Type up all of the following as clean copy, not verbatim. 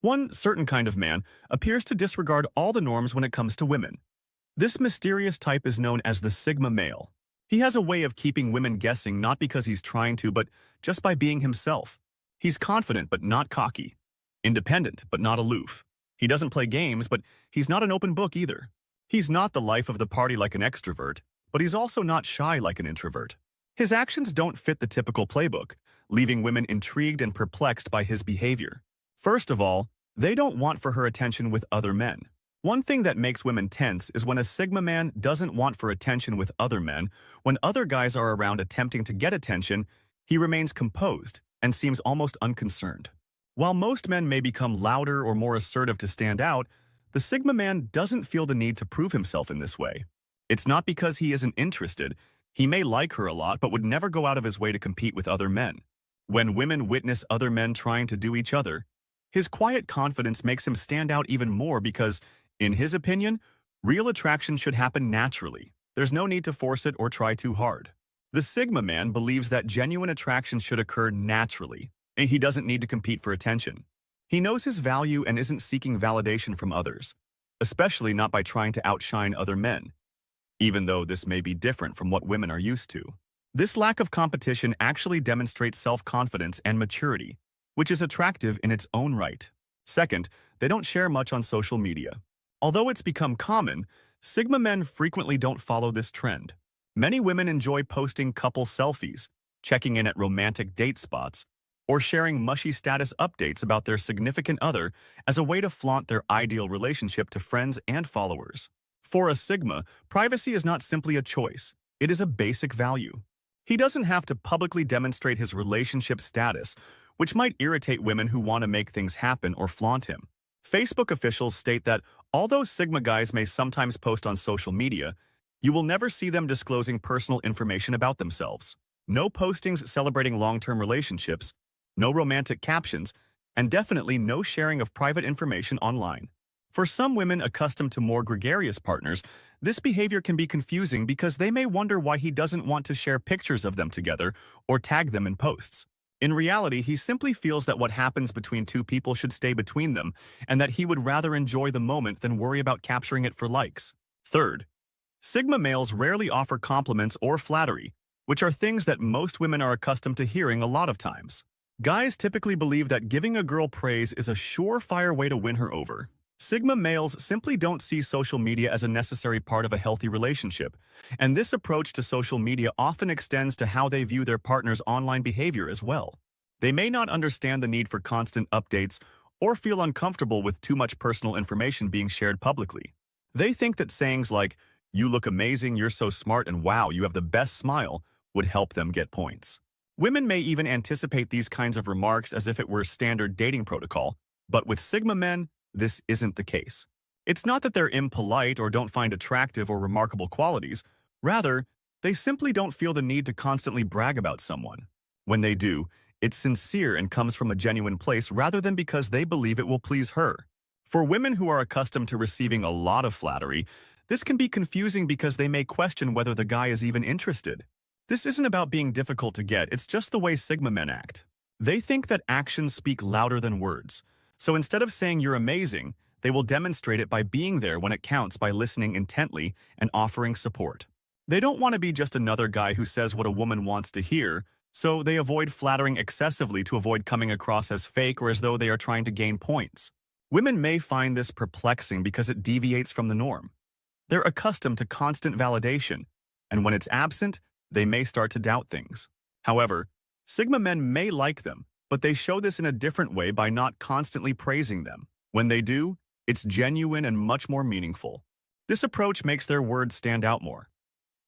One certain kind of man appears to disregard all the norms when it comes to women. This mysterious type is known as the Sigma male. He has a way of keeping women guessing not because he's trying to, but just by being himself. He's confident but not cocky, independent but not aloof. He doesn't play games, but he's not an open book either. He's not the life of the party like an extrovert, but he's also not shy like an introvert. His actions don't fit the typical playbook, leaving women intrigued and perplexed by his behavior. First of all, they don't want for her attention with other men. One thing that makes women tense is when a Sigma man doesn't want for attention with other men. When other guys are around attempting to get attention, he remains composed and seems almost unconcerned. While most men may become louder or more assertive to stand out, the Sigma man doesn't feel the need to prove himself in this way. It's not because he isn't interested. He may like her a lot, but would never go out of his way to compete with other men. When women witness other men trying to do each other, his quiet confidence makes him stand out even more because, in his opinion, real attraction should happen naturally. There's no need to force it or try too hard. The Sigma man believes that genuine attraction should occur naturally, and he doesn't need to compete for attention. He knows his value and isn't seeking validation from others, especially not by trying to outshine other men, even though this may be different from what women are used to. This lack of competition actually demonstrates self-confidence and maturity, which is attractive in its own right. Second, they don't share much on social media. Although it's become common, Sigma men frequently don't follow this trend. Many women enjoy posting couple selfies, checking in at romantic date spots, or sharing mushy status updates about their significant other as a way to flaunt their ideal relationship to friends and followers. For a Sigma, privacy is not simply a choice, it is a basic value. He doesn't have to publicly demonstrate his relationship status, which might irritate women who want to make things happen or flaunt him. Facebook officials state that although Sigma guys may sometimes post on social media, you will never see them disclosing personal information about themselves. No postings celebrating long-term relationships, no romantic captions, and definitely no sharing of private information online. For some women accustomed to more gregarious partners, this behavior can be confusing because they may wonder why he doesn't want to share pictures of them together or tag them in posts. In reality, he simply feels that what happens between two people should stay between them and that he would rather enjoy the moment than worry about capturing it for likes. Third, Sigma males rarely offer compliments or flattery, which are things that most women are accustomed to hearing a lot of times. Guys typically believe that giving a girl praise is a surefire way to win her over. Sigma males simply don't see social media as a necessary part of a healthy relationship, and this approach to social media often extends to how they view their partner's online behavior as well. They may not understand the need for constant updates or feel uncomfortable with too much personal information being shared publicly. They think that sayings like, "You look amazing, you're so smart, and wow, you have the best smile," would help them get points. Women may even anticipate these kinds of remarks as if it were standard dating protocol, but with Sigma men, this isn't the case. It's not that they're impolite or don't find attractive or remarkable qualities. Rather, they simply don't feel the need to constantly brag about someone. When they do, it's sincere and comes from a genuine place rather than because they believe it will please her. For women who are accustomed to receiving a lot of flattery, this can be confusing because they may question whether the guy is even interested. This isn't about being difficult to get, it's just the way Sigma men act. They think that actions speak louder than words. So instead of saying you're amazing, they will demonstrate it by being there when it counts by listening intently and offering support. They don't want to be just another guy who says what a woman wants to hear, so they avoid flattering excessively to avoid coming across as fake or as though they are trying to gain points. Women may find this perplexing because it deviates from the norm. They're accustomed to constant validation, and when it's absent, they may start to doubt things. However, Sigma men may like them, but they show this in a different way by not constantly praising them. When they do, it's genuine and much more meaningful. This approach makes their words stand out more.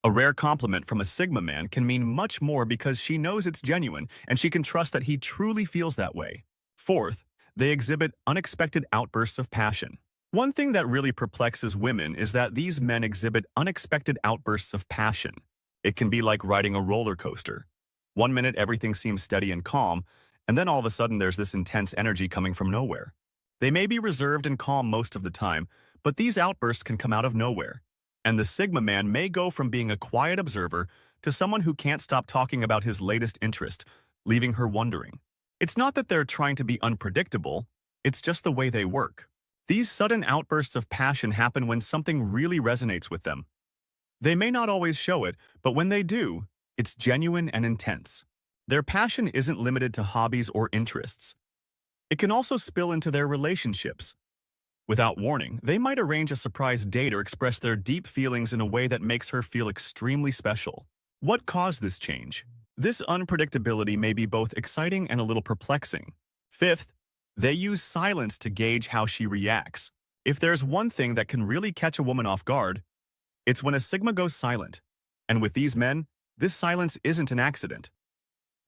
A rare compliment from a Sigma man can mean much more because she knows it's genuine and she can trust that he truly feels that way. Fourth, they exhibit unexpected outbursts of passion. One thing that really perplexes women is that these men exhibit unexpected outbursts of passion. It can be like riding a roller coaster. One minute everything seems steady and calm, and then all of a sudden there's this intense energy coming from nowhere. They may be reserved and calm most of the time, but these outbursts can come out of nowhere. And the Sigma man may go from being a quiet observer to someone who can't stop talking about his latest interest, leaving her wondering. It's not that they're trying to be unpredictable, It's just the way they work. These sudden outbursts of passion happen when something really resonates with them. They may not always show it, but when they do, it's genuine and intense. Their passion isn't limited to hobbies or interests. It can also spill into their relationships. Without warning, they might arrange a surprise date or express their deep feelings in a way that makes her feel extremely special. What caused this change? This unpredictability may be both exciting and a little perplexing. Fifth, they use silence to gauge how she reacts. If there's one thing that can really catch a woman off guard, it's when a Sigma goes silent. And with these men, this silence isn't an accident.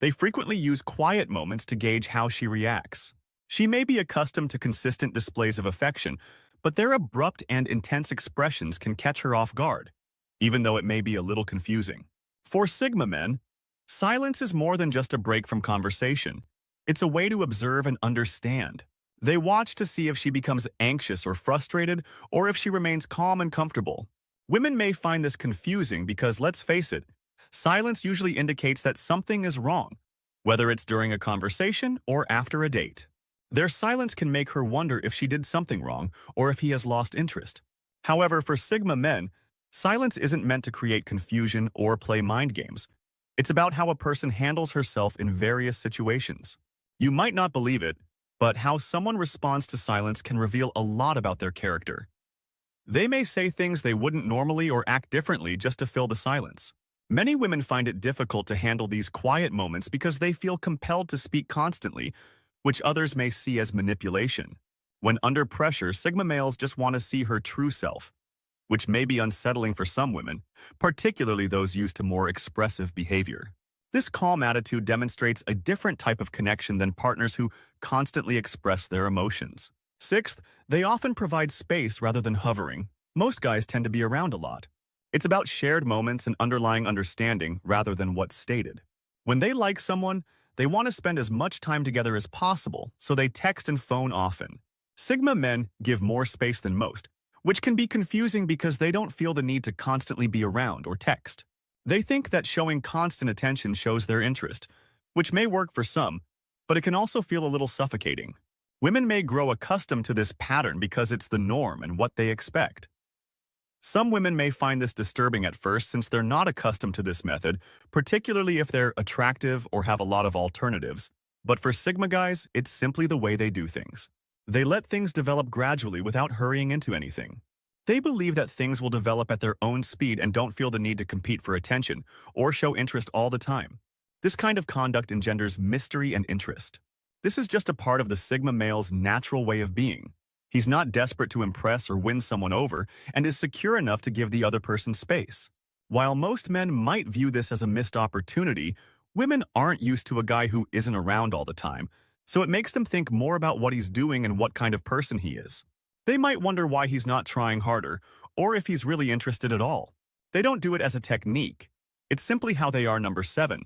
They frequently use quiet moments to gauge how she reacts. She may be accustomed to consistent displays of affection, but their abrupt and intense expressions can catch her off guard, even though it may be a little confusing. For Sigma men, silence is more than just a break from conversation. It's a way to observe and understand. They watch to see if she becomes anxious or frustrated, or if she remains calm and comfortable. Women may find this confusing because, let's face it, silence usually indicates that something is wrong, whether it's during a conversation or after a date. Their silence can make her wonder if she did something wrong or if he has lost interest. However, for Sigma men, silence isn't meant to create confusion or play mind games. It's about how a person handles herself in various situations. You might not believe it, but how someone responds to silence can reveal a lot about their character. They may say things they wouldn't normally or act differently just to fill the silence. Many women find it difficult to handle these quiet moments because they feel compelled to speak constantly, which others may see as manipulation. When under pressure, Sigma males just want to see her true self, which may be unsettling for some women, particularly those used to more expressive behavior. This calm attitude demonstrates a different type of connection than partners who constantly express their emotions. Sixth, they often provide space rather than hovering. Most guys tend to be around a lot. It's about shared moments and underlying understanding rather than what's stated. When they like someone, they want to spend as much time together as possible, so they text and phone often. Sigma men give more space than most, which can be confusing because they don't feel the need to constantly be around or text. They think that showing constant attention shows their interest, which may work for some, but it can also feel a little suffocating. Women may grow accustomed to this pattern because it's the norm and what they expect. Some women may find this disturbing at first since they're not accustomed to this method, particularly if they're attractive or have a lot of alternatives. But for Sigma guys, it's simply the way they do things. They let things develop gradually without hurrying into anything. They believe that things will develop at their own speed and don't feel the need to compete for attention or show interest all the time. This kind of conduct engenders mystery and interest. This is just a part of the Sigma male's natural way of being. He's not desperate to impress or win someone over and is secure enough to give the other person space. While most men might view this as a missed opportunity, women aren't used to a guy who isn't around all the time, so it makes them think more about what he's doing and what kind of person he is. They might wonder why he's not trying harder, or if he's really interested at all. They don't do it as a technique. It's simply how they are. Number 7.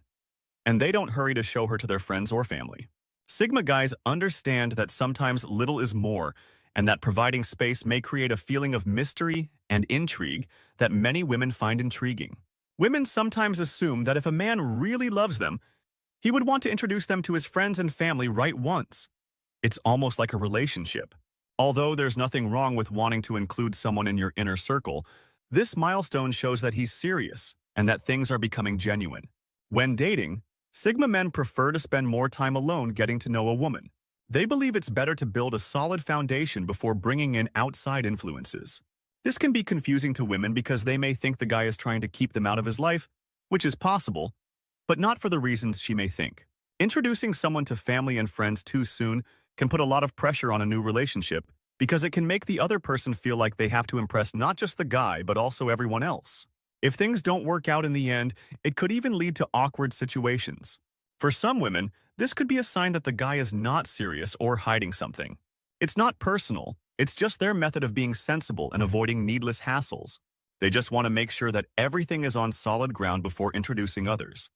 And they don't hurry to show her to their friends or family. Sigma guys understand that sometimes little is more, and that providing space may create a feeling of mystery and intrigue that many women find intriguing. Women sometimes assume that if a man really loves them, he would want to introduce them to his friends and family right once. It's almost like a relationship. Although there's nothing wrong with wanting to include someone in your inner circle, this milestone shows that he's serious and that things are becoming genuine. When dating, Sigma men prefer to spend more time alone getting to know a woman. They believe it's better to build a solid foundation before bringing in outside influences. This can be confusing to women because they may think the guy is trying to keep them out of his life, which is possible, but not for the reasons she may think. Introducing someone to family and friends too soon can put a lot of pressure on a new relationship because it can make the other person feel like they have to impress not just the guy but also everyone else. If things don't work out in the end, it could even lead to awkward situations. For some women, this could be a sign that the guy is not serious or hiding something. It's not personal, it's just their method of being sensible and avoiding needless hassles. They just want to make sure that everything is on solid ground before introducing others.